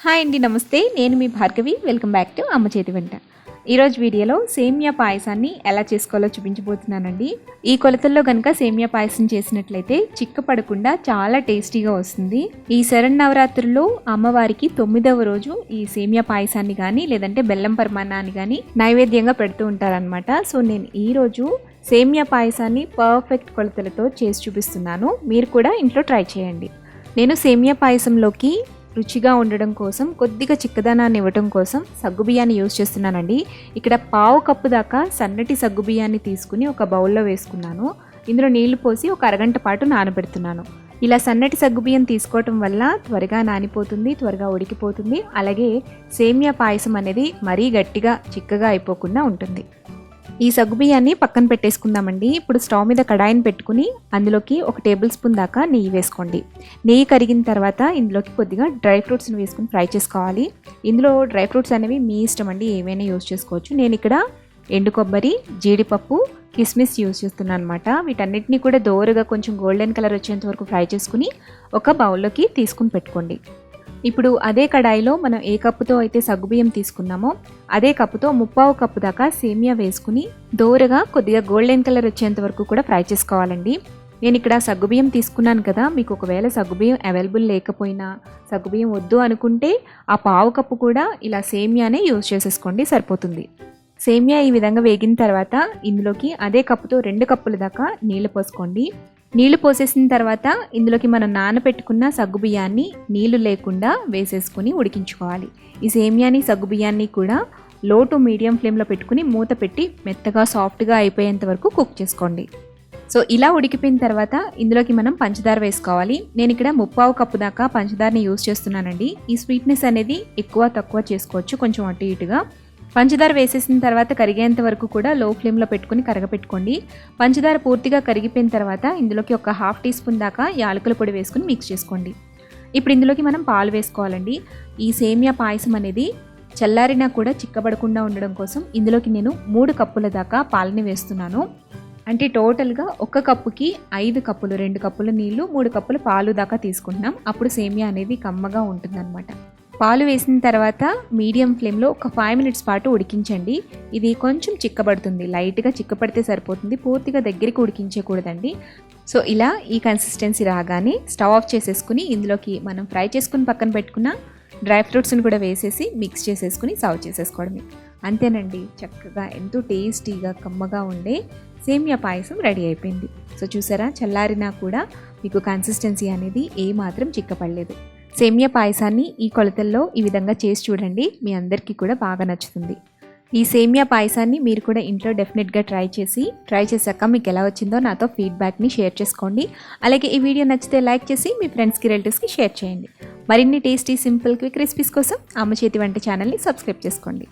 Hi అండి, నమస్తే. నేను మీ భార్గవి. వెల్కమ్ బ్యాక్ టు అమ్మ చేతి వంట. ఈరోజు వీడియోలో సేమియా పాయసాన్ని ఎలా చేసుకోవాలో చూపించబోతున్నానండి. ఈ కొలతల్లో కనుక సేమియా పాయసం చేసినట్లయితే చిక్కపడకుండా చాలా టేస్టీగా వస్తుంది. ఈ శరన్నవరాత్రుల్లో అమ్మవారికి 9వ రోజు ఈ సేమియా పాయసాన్ని కానీ లేదంటే బెల్లం పరమాన్నాన్ని కానీ నైవేద్యంగా పెడుతూ ఉంటారనమాట. సో నేను ఈరోజు సేమియా పాయసాన్ని పర్ఫెక్ట్ కొలతలతో చేసి చూపిస్తున్నాను. మీరు కూడా ఇంట్లో ట్రై చేయండి. నేను సేమియా పాయసంలోకి రుచిగా ఉండడం కోసం కొద్దిగా చిక్కదనాన్ని ఇవ్వడం కోసం సగ్గుబియ్యాన్ని యూజ్ చేస్తున్నానండి. ఇక్కడ పావు కప్పు దాకా సన్నటి సగ్గుబియ్యాన్ని తీసుకుని ఒక బౌల్లో వేసుకున్నాను. ఇందులో నీళ్లు పోసి ఒక అరగంట పాటు నానబెడుతున్నాను. ఇలా సన్నటి సగ్గుబియ్యం తీసుకోవటం వల్ల త్వరగా నానిపోతుంది, త్వరగా ఉడికిపోతుంది. అలాగే సేమియా పాయసం అనేది మరీ గట్టిగా చిక్కగా అయిపోకుండా ఉంటుంది. ఈ సగ్గుబియ్యాన్ని పక్కన పెట్టేసుకుందామండి. ఇప్పుడు స్టవ్ మీద కడాయిని పెట్టుకుని అందులోకి 1 టేబుల్ స్పూన్ దాకా నెయ్యి వేసుకోండి. నెయ్యి కరిగిన తర్వాత ఇందులోకి కొద్దిగా డ్రై ఫ్రూట్స్ని వేసుకుని ఫ్రై చేసుకోవాలి. ఇందులో డ్రై ఫ్రూట్స్ అనేవి మీ ఇష్టం అండి, ఏవైనా యూజ్ చేసుకోవచ్చు. నేను ఇక్కడ ఎండు కొబ్బరి, జీడిపప్పు, కిస్మిస్ యూజ్ చేస్తున్నాను అనమాట. వీటన్నిటిని కూడా దోరగా కొంచెం గోల్డెన్ కలర్ వచ్చేంత వరకు ఫ్రై చేసుకుని ఒక బౌల్లోకి తీసుకుని పెట్టుకోండి. ఇప్పుడు అదే కడాయిలో మనం ఏ కప్పుతో అయితే సగ్గుబియ్యం తీసుకున్నామో అదే కప్పుతో 3/4 కప్పు దాకా సేమియా వేసుకుని దోరగా కొద్దిగా గోల్డెన్ కలర్ వచ్చేంత వరకు కూడా ఫ్రై చేసుకోవాలండి. నేను ఇక్కడ సగ్గుబియ్యం తీసుకున్నాను కదా, మీకు ఒకవేళ సగ్గుబియ్యం అవైలబుల్ లేకపోయినా సగ్గుబియ్యం వద్దు అనుకుంటే ఆ 1/4 కప్పు కూడా ఇలా సేమియానే యూజ్ చేసేసుకోండి, సరిపోతుంది. సేమియా ఈ విధంగా వేగిన తర్వాత ఇందులోకి అదే కప్పుతో 2 కప్పుల దాకా నీళ్లు పోసుకోండి. నీళ్లు పోసేసిన తర్వాత ఇందులోకి మనం నానబెట్టుకున్న సగ్గుబియ్యాన్ని నీళ్లు లేకుండా వేసేసుకుని ఉడికించుకోవాలి. ఈ సేమియాని సగ్గుబియ్యాన్ని కూడా లో టు మీడియం ఫ్లేమ్లో పెట్టుకుని మూత పెట్టి మెత్తగా సాఫ్ట్గా అయిపోయేంత వరకు కుక్ చేసుకోండి. సో ఇలా ఉడికిపోయిన తర్వాత ఇందులోకి మనం పంచదార వేసుకోవాలి. నేను ఇక్కడ 3/4 కప్పు దాకా పంచదారని యూజ్ చేస్తున్నానండి. ఈ స్వీట్నెస్ అనేది ఎక్కువ తక్కువ చేసుకోవచ్చు, కొంచెం అటు ఇటుగా. పంచదార వేసేసిన తర్వాత కరిగేంత వరకు కూడా లో ఫ్లేమ్లో పెట్టుకుని కరగపెట్టుకోండి. పంచదార పూర్తిగా కరిగిపోయిన తర్వాత ఇందులోకి ఒక 1/2 టీ స్పూన్ దాకా యాలకుల పొడి వేసుకుని మిక్స్ చేసుకోండి. ఇప్పుడు ఇందులోకి మనం పాలు వేసుకోవాలండి. ఈ సేమియా పాయసం అనేది చల్లారినా కూడా చిక్కబడకుండా ఉండడం కోసం ఇందులోకి నేను 3 కప్పుల దాకా పాలని వేస్తున్నాను. అంటే టోటల్గా 1 కప్పుకి 5 కప్పులు, 2 కప్పుల నీళ్లు, 3 కప్పుల పాలు దాకా తీసుకుంటున్నాం. అప్పుడు సేమియా అనేది కమ్మగా ఉంటుందన్నమాట. పాలు వేసిన తర్వాత మీడియం ఫ్లేమ్లో ఒక 5 మినిట్స్ పాటు ఉడికించండి. ఇది కొంచెం చిక్కబడుతుంది, లైట్గా చిక్కపడితే సరిపోతుంది, పూర్తిగా దగ్గరికి ఉడికించకూడదండి. సో ఇలా ఈ కన్సిస్టెన్సీ రాగానే స్టవ్ ఆఫ్ చేసేసుకుని ఇందులోకి మనం ఫ్రై చేసుకుని పక్కన పెట్టుకున్న డ్రై ఫ్రూట్స్ని కూడా వేసేసి మిక్స్ చేసేసుకుని సర్వ్ చేసేసుకోవడమే. అంతేనండి, చక్కగా ఎంతో టేస్టీగా కమ్మగా ఉండే సేమియా పాయసం రెడీ అయిపోయింది. సో చూసారా, చల్లారినా కూడా మీకు కన్సిస్టెన్సీ అనేది ఏమాత్రం చిక్కపడలేదు. సేమియా పాయసాన్ని ఈ కొలతల్లో ఈ విధంగా చేసి చూడండి, మీ అందరికీ కూడా బాగా నచ్చుతుంది. ఈ సేమియా పాయసాన్ని మీరు కూడా ఇంట్లో డెఫినెట్గా ట్రై చేశాక మీకు ఎలా వచ్చిందో నాతో ఫీడ్బ్యాక్ని షేర్ చేసుకోండి. అలాగే ఈ వీడియో నచ్చితే లైక్ చేసి మీ ఫ్రెండ్స్కి, రిలేటివ్స్కి షేర్ చేయండి. మరిన్ని టేస్టీ, సింపుల్, క్విక్ రెసిపీస్ కోసం అమ్మ చేతి వంట ఛానల్ని సబ్స్క్రైబ్ చేసుకోండి.